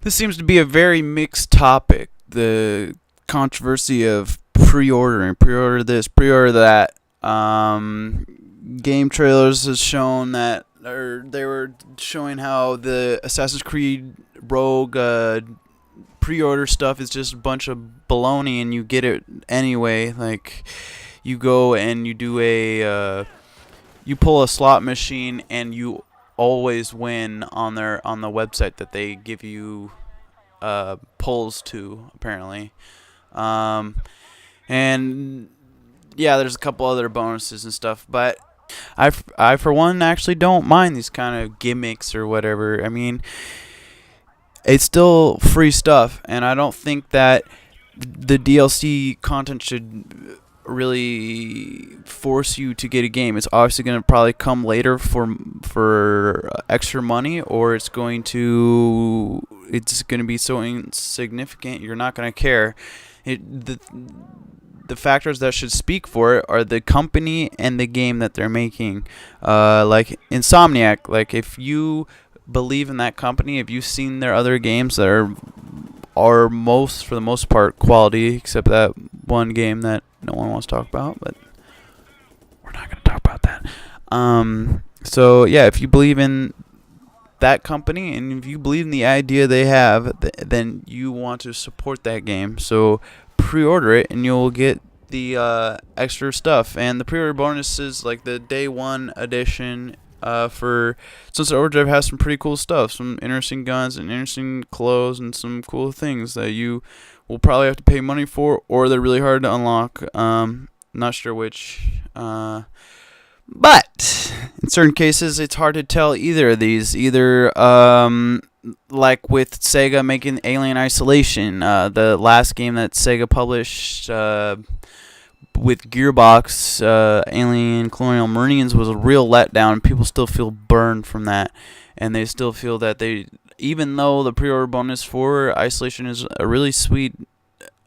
This seems to be a very mixed topic. The controversy of pre-ordering, pre-order this, pre-order that. Game trailers has shown that, or they were showing how the Assassin's Creed Rogue pre-order stuff is just a bunch of baloney, and you get it anyway. Like, you go and you do you pull a slot machine, and you always win on the website that they give you polls to, apparently. Um, and yeah, there's a couple other bonuses and stuff, but I for one actually don't mind these kind of gimmicks or whatever. I mean, it's still free stuff, and I don't think that the DLC content should really force you to get a game. It's obviously going to probably come later for extra money, or it's going to be so insignificant you're not going to care. The factors that should speak for it are the company and the game that they're making. Like Insomniac, like if you believe in that company, if you've seen their other games that are for the most part quality, except that one game that no one wants to talk about, but we're not going to talk about that. So yeah, if you believe in that company and if you believe in the idea they have, then you want to support that game. So pre-order it and you'll get the extra stuff. And the pre-order bonuses, like the day one edition for Sunset Overdrive, has some pretty cool stuff, some interesting guns and interesting clothes and some cool things that you will probably have to pay money for, or they're really hard to unlock. Not sure which. But in certain cases, it's hard to tell either of these. Either like with Sega making Alien Isolation, the last game that Sega published with Gearbox, Alien Colonial Marines, was a real letdown. People still feel burned from that, and they still feel that even though the pre-order bonus for Isolation is a really sweet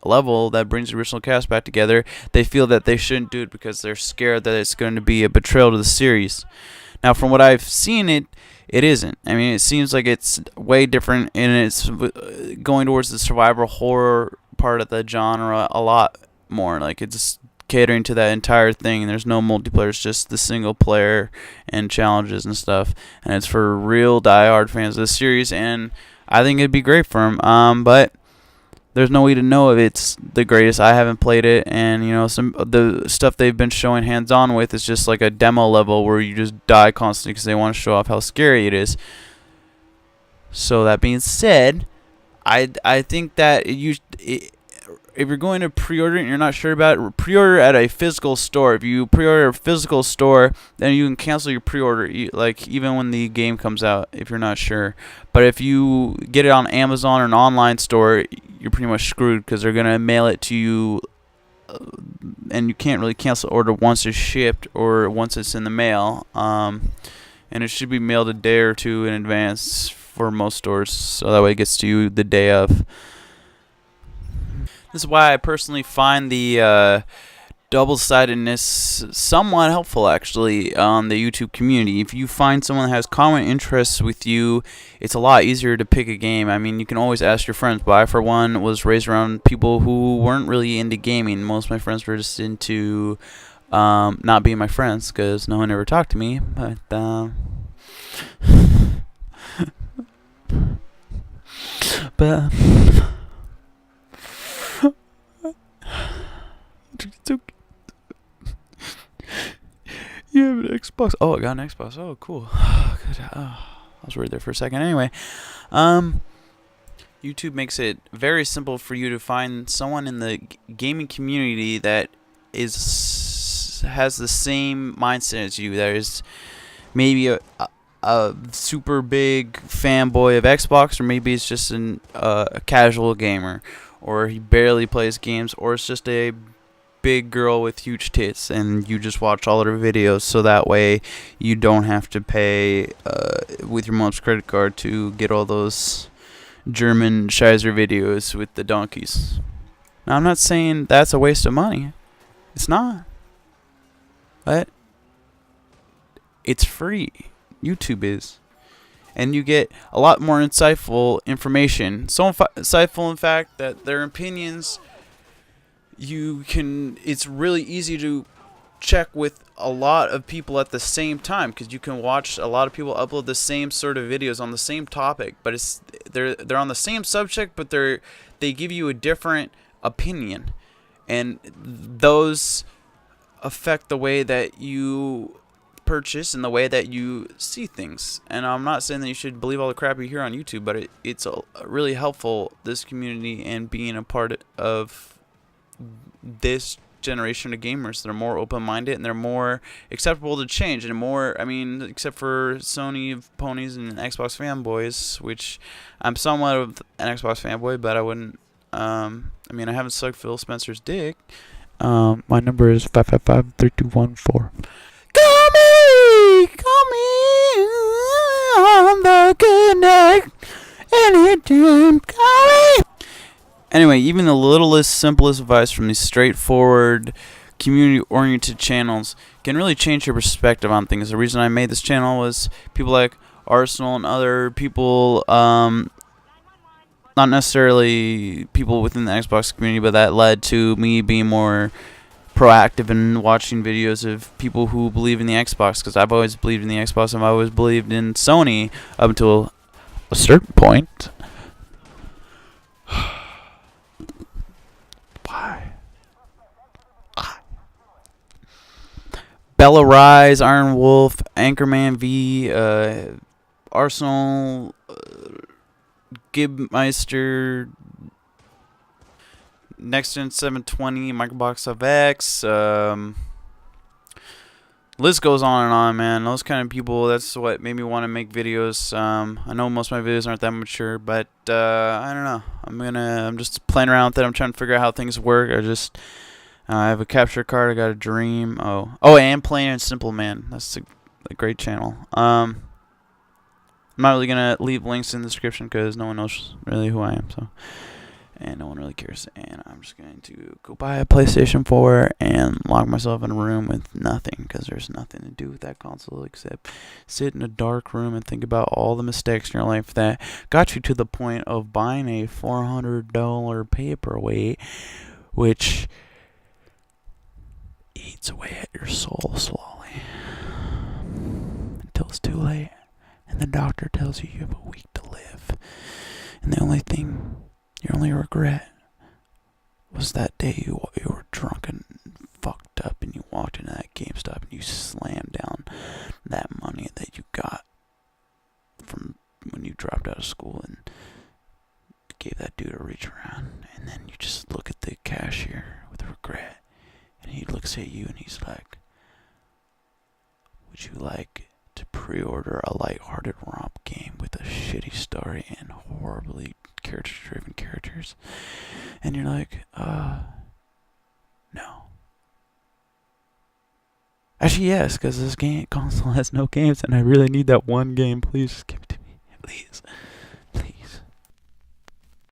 level that brings the original cast back together, they feel that they shouldn't do it because they're scared that it's going to be a betrayal to the series. Now, from what I've seen, it isn't. I mean, it seems like it's way different, and it's going towards the survival horror part of the genre a lot more. Like, it's catering to that entire thing, and there's no multiplayer. It's just the single player and challenges and stuff, and it's for real diehard fans of the series, and I think it'd be great for them. But there's no way to know if it's the greatest. I haven't played it, and some of the stuff they've been showing hands-on with is just like a demo level where you just die constantly because they want to show off how scary it is. So that being said, I think that if you're going to pre-order it and you're not sure about it, pre-order at a physical store. If you pre-order at a physical store, then you can cancel your pre-order, like even when the game comes out, if you're not sure. But if you get it on Amazon or an online store, you're pretty much screwed because they're going to mail it to you, and you can't really cancel the order once it's shipped or once it's in the mail. And it should be mailed a day or two in advance for most stores, so that way it gets to you the day of. This is why I personally find the double-sidedness somewhat helpful, actually, on the YouTube community. If you find someone that has common interests with you, it's a lot easier to pick a game. I mean, you can always ask your friends, but I, for one, was raised around people who weren't really into gaming. Most of my friends were just into not being my friends because no one ever talked to me. But but you have an Xbox? Oh, I got an Xbox. Oh, cool. Good. I was worried there for a second. Anyway, YouTube makes it very simple for you to find someone in the gaming community that has the same mindset as you. That is maybe a super big fanboy of Xbox, or maybe it's just a casual gamer, or he barely plays games, or it's just a big girl with huge tits, and you just watch all her videos, so that way you don't have to pay with your mom's credit card to get all those German Scheiser videos with the donkeys. Now, I'm not saying that's a waste of money. It's not. But it's free. YouTube is. and you get a lot more insightful information. So insightful, in fact, that their opinions, it's really easy to check with a lot of people at the same time, because you can watch a lot of people upload the same sort of videos on the same topic, but they're on the same subject, but they give you a different opinion, and those affect the way that you purchase and the way that you see things. And I'm not saying that you should believe all the crap you hear on YouTube, but it's really helpful, this community, and being a part of this generation of gamers that are more open-minded and they're more acceptable to change, and more, I mean, except for Sony ponies and Xbox fanboys, which I'm somewhat of an Xbox fanboy, but I wouldn't, I mean, I haven't sucked Phil Spencer's dick. My number is 555-3214. Call me on the good night, anytime, call me. Anyway, even the littlest, simplest advice from these straightforward, community-oriented channels can really change your perspective on things. The reason I made this channel was people like Arsenal and other people, not necessarily people within the Xbox community, but that led to me being more proactive in watching videos of people who believe in the Xbox, because I've always believed in the Xbox, and I've always believed in Sony up until a certain point. Why? Bella Rise, Iron Wolf, Anchorman V, Arsenal, Gibmeister, Next Gen 720, Microbox of X, list goes on, man. Those kind of people, that's what made me want to make videos. I know most of my videos aren't that mature, but I don't know. I'm just playing around with it. I'm trying to figure out how things work. I have a capture card. I got a dream. And Plain and Simple Man. That's a great channel. I'm not really gonna leave links in the description because no one knows really who I am, so. And no one really cares, and I'm just going to go buy a PlayStation 4 and lock myself in a room with nothing, because there's nothing to do with that console except sit in a dark room and think about all the mistakes in your life that got you to the point of buying a $400 paperweight, which eats away at your soul slowly until it's too late, and the doctor tells you have a week to live, and the only thing, your only regret was that day you were drunk and fucked up, and you walked into that GameStop and you slammed down that money that you got from when you dropped out of school and gave that dude a reach around, and then you just look at the cashier with regret, and he looks at you and he's like, would you like to pre-order a lighthearted romp game with a shitty story and horribly character-driven characters? And you're like, no. Actually, yes, because this console has no games, and I really need that one game. Please just give it to me, please.